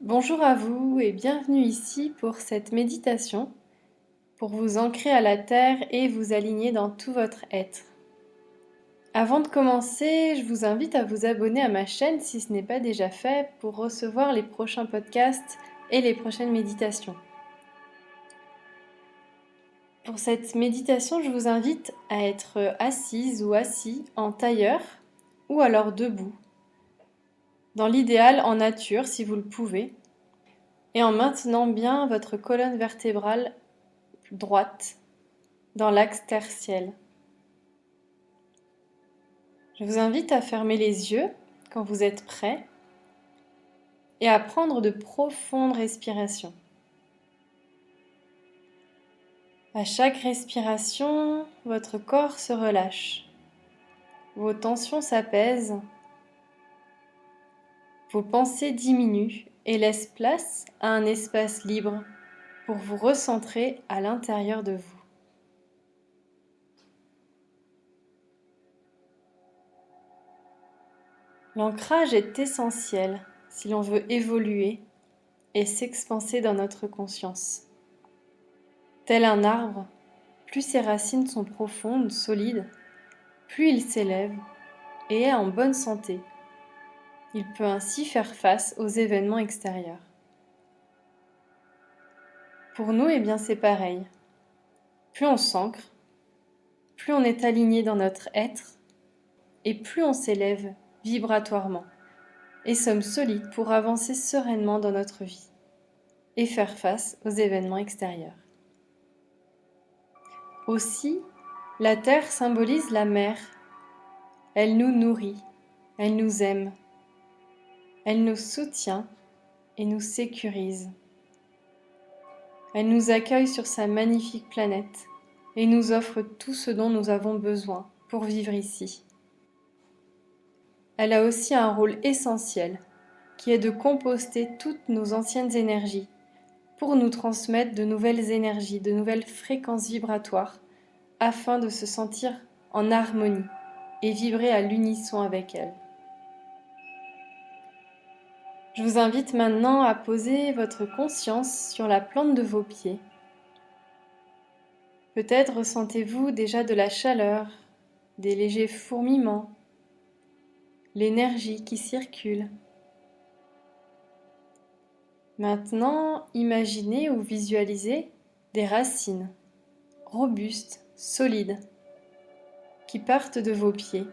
Bonjour à vous et bienvenue ici pour cette méditation, pour vous ancrer à la terre et vous aligner dans tout votre être. Avant de commencer, je vous invite à vous abonner à ma chaîne si ce n'est pas déjà fait pour recevoir les prochains podcasts et les prochaines méditations. Pour cette méditation, je vous invite à être assise ou assis en tailleur ou alors debout, dans l'idéal en nature si vous le pouvez, et en maintenant bien votre colonne vertébrale droite dans l'axe terre-ciel. Je vous invite à fermer les yeux quand vous êtes prêt et à prendre de profondes respirations. À chaque respiration, votre corps se relâche, vos tensions s'apaisent, vos pensées diminuent et laissent place à un espace libre pour vous recentrer à l'intérieur de vous. L'ancrage est essentiel si l'on veut évoluer et s'expanser dans notre conscience. Tel un arbre, plus ses racines sont profondes, solides, plus il s'élève et est en bonne santé. Il peut ainsi faire face aux événements extérieurs. Pour nous, c'est pareil. Plus on s'ancre, plus on est aligné dans notre être et plus on s'élève vibratoirement et sommes solides pour avancer sereinement dans notre vie et faire face aux événements extérieurs. Aussi, la terre symbolise la mère. Elle nous nourrit, elle nous aime, elle nous soutient et nous sécurise. Elle nous accueille sur sa magnifique planète et nous offre tout ce dont nous avons besoin pour vivre ici. Elle a aussi un rôle essentiel qui est de composter toutes nos anciennes énergies pour nous transmettre de nouvelles énergies, de nouvelles fréquences vibratoires afin de se sentir en harmonie et vibrer à l'unisson avec elle. Je vous invite maintenant à poser votre conscience sur la plante de vos pieds. Peut-être ressentez-vous déjà de la chaleur, des légers fourmillements, l'énergie qui circule. Maintenant, imaginez ou visualisez des racines robustes, solides, qui partent de vos pieds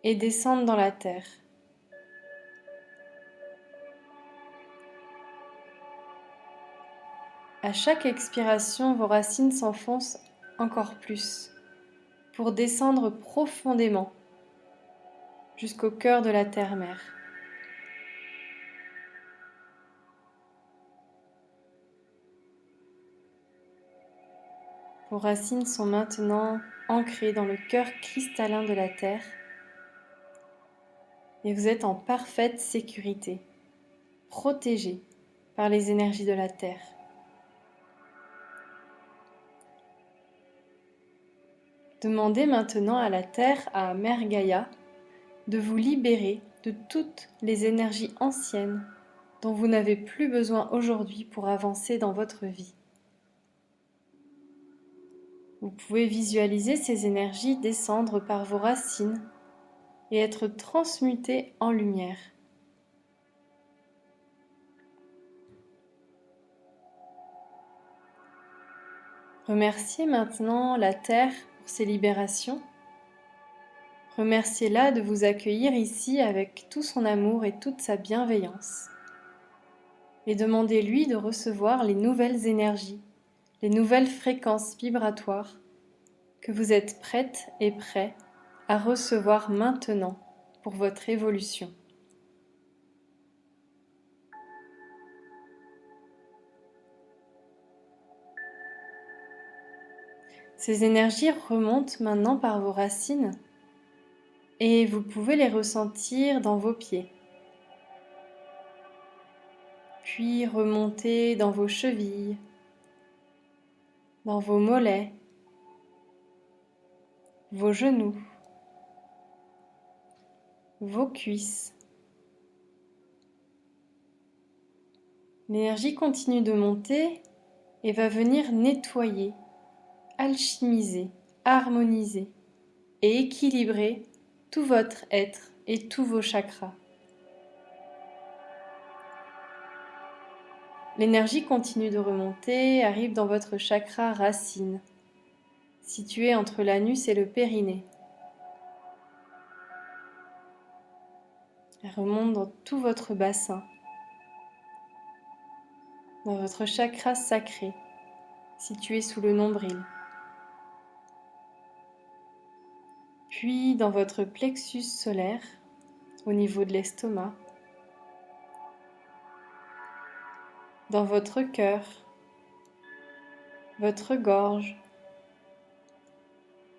et descendent dans la terre. À chaque expiration, vos racines s'enfoncent encore plus pour descendre profondément jusqu'au cœur de la terre-mère. Vos racines sont maintenant ancrées dans le cœur cristallin de la terre et vous êtes en parfaite sécurité, protégés par les énergies de la terre. Demandez maintenant à la terre, à Mère Gaïa, de vous libérer de toutes les énergies anciennes dont vous n'avez plus besoin aujourd'hui pour avancer dans votre vie. Vous pouvez visualiser ces énergies descendre par vos racines et être transmutées en lumière. Remerciez maintenant la Terre pour ses libérations. Remerciez-la de vous accueillir ici avec tout son amour et toute sa bienveillance. Et demandez-lui de recevoir les nouvelles énergies, les nouvelles fréquences vibratoires que vous êtes prête et prêt à recevoir maintenant pour votre évolution. Ces énergies remontent maintenant par vos racines et vous pouvez les ressentir dans vos pieds, puis remonter dans vos chevilles, dans vos mollets, vos genoux, vos cuisses, L'énergie continue de monter et va venir nettoyer, alchimiser, harmoniser et équilibrer tout votre être et tous vos chakras. L'énergie continue de remonter, arrive dans votre chakra racine, situé entre l'anus et le périnée. Elle remonte dans tout votre bassin, dans votre chakra sacré, situé sous le nombril. Puis dans votre plexus solaire, au niveau de l'estomac, dans votre cœur, votre gorge,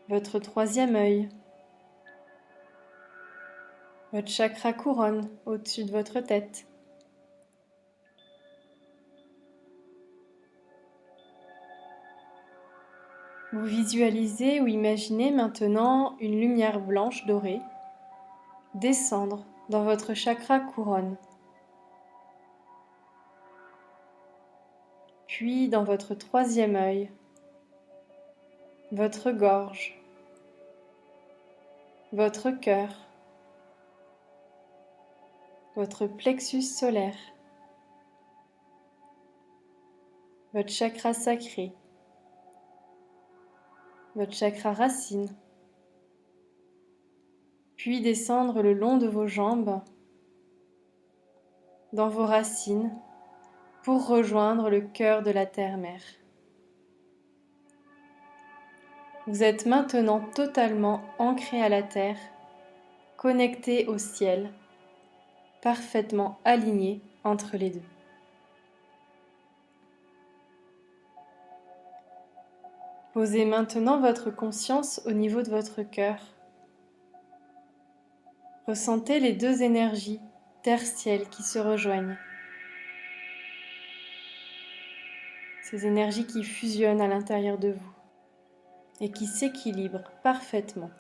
votre troisième œil, votre chakra couronne au-dessus de votre tête. Vous visualisez ou imaginez maintenant une lumière blanche dorée descendre dans votre chakra couronne, puis dans votre troisième œil, votre gorge, votre cœur, votre plexus solaire, votre chakra sacré, votre chakra racine, puis descendre le long de vos jambes, dans vos racines, pour rejoindre le cœur de la terre-mère. Vous êtes maintenant totalement ancré à la terre, connecté au ciel, parfaitement aligné entre les deux. Posez maintenant votre conscience au niveau de votre cœur. Ressentez les deux énergies terre-ciel qui se rejoignent. Ces énergies qui fusionnent à l'intérieur de vous et qui s'équilibrent parfaitement.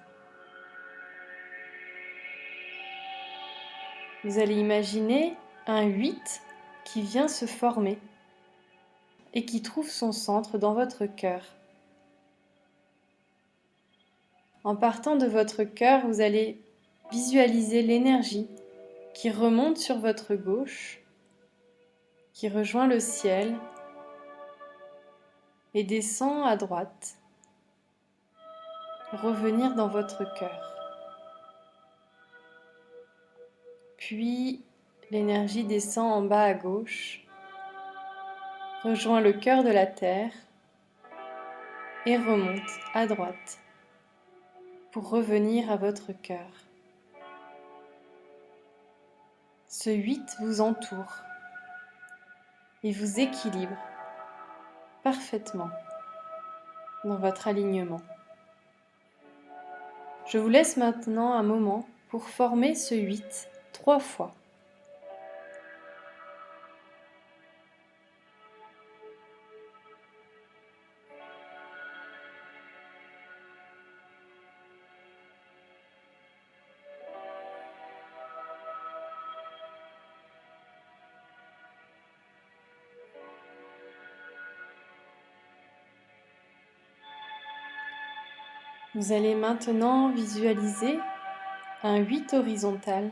Vous allez imaginer un 8 qui vient se former et qui trouve son centre dans votre cœur. En partant de votre cœur, vous allez visualiser l'énergie qui remonte sur votre gauche, qui rejoint le ciel et descend à droite, pour revenir dans votre cœur. Puis l'énergie descend en bas à gauche, rejoint le cœur de la terre et remonte à droite pour revenir à votre cœur. Ce 8 vous entoure et vous équilibre parfaitement dans votre alignement. Je vous laisse maintenant un moment pour former ce 8 3 fois. Vous allez maintenant visualiser un 8 horizontal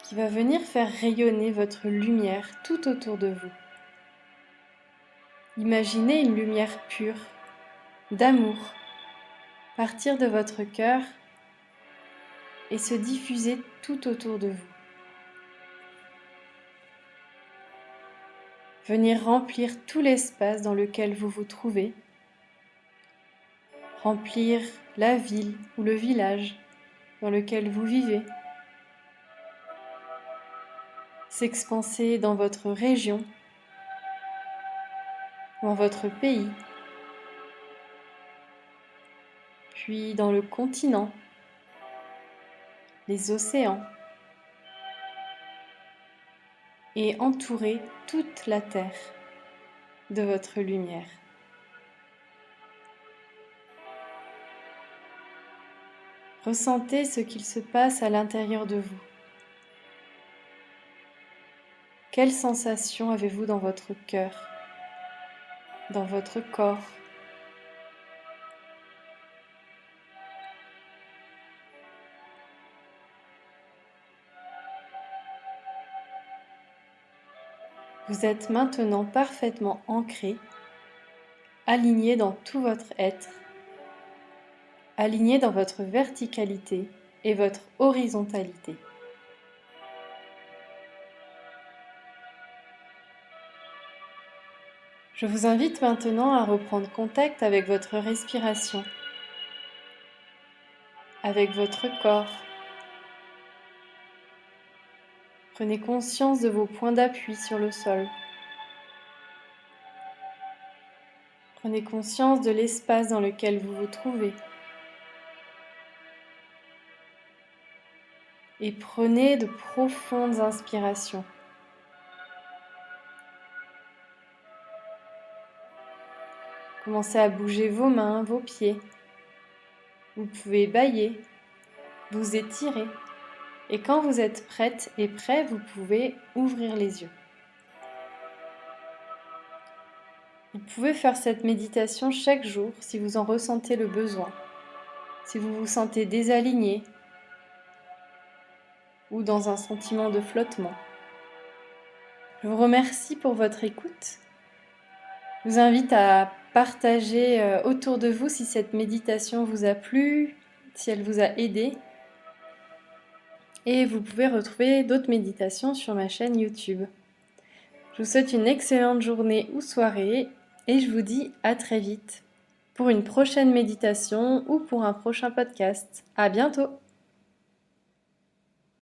qui va venir faire rayonner votre lumière tout autour de vous. Imaginez une lumière pure, d'amour, partir de votre cœur et se diffuser tout autour de vous. Venir remplir tout l'espace dans lequel vous vous trouvez, remplir la ville ou le village dans lequel vous vivez, s'expanser dans votre région, dans votre pays, puis dans le continent, les océans, et entourer toute la terre de votre lumière. Ressentez ce qu'il se passe à l'intérieur de vous. Quelle sensation avez-vous dans votre cœur, dans votre corps? Vous êtes maintenant parfaitement ancré, aligné dans tout votre être, aligné dans votre verticalité et votre horizontalité. Je vous invite maintenant à reprendre contact avec votre respiration, avec votre corps. Prenez conscience de vos points d'appui sur le sol. Prenez conscience de l'espace dans lequel vous vous trouvez. Et prenez de profondes inspirations. Commencez à bouger vos mains, vos pieds. Vous pouvez bâiller, vous étirer. Et quand vous êtes prête et prêt, vous pouvez ouvrir les yeux. Vous pouvez faire cette méditation chaque jour si vous en ressentez le besoin, si vous vous sentez désaligné ou dans un sentiment de flottement. Je vous remercie pour votre écoute. Je vous invite à partager autour de vous si cette méditation vous a plu, si elle vous a aidé. Et vous pouvez retrouver d'autres méditations sur ma chaîne YouTube. Je vous souhaite une excellente journée ou soirée et je vous dis à très vite pour une prochaine méditation ou pour un prochain podcast. À bientôt!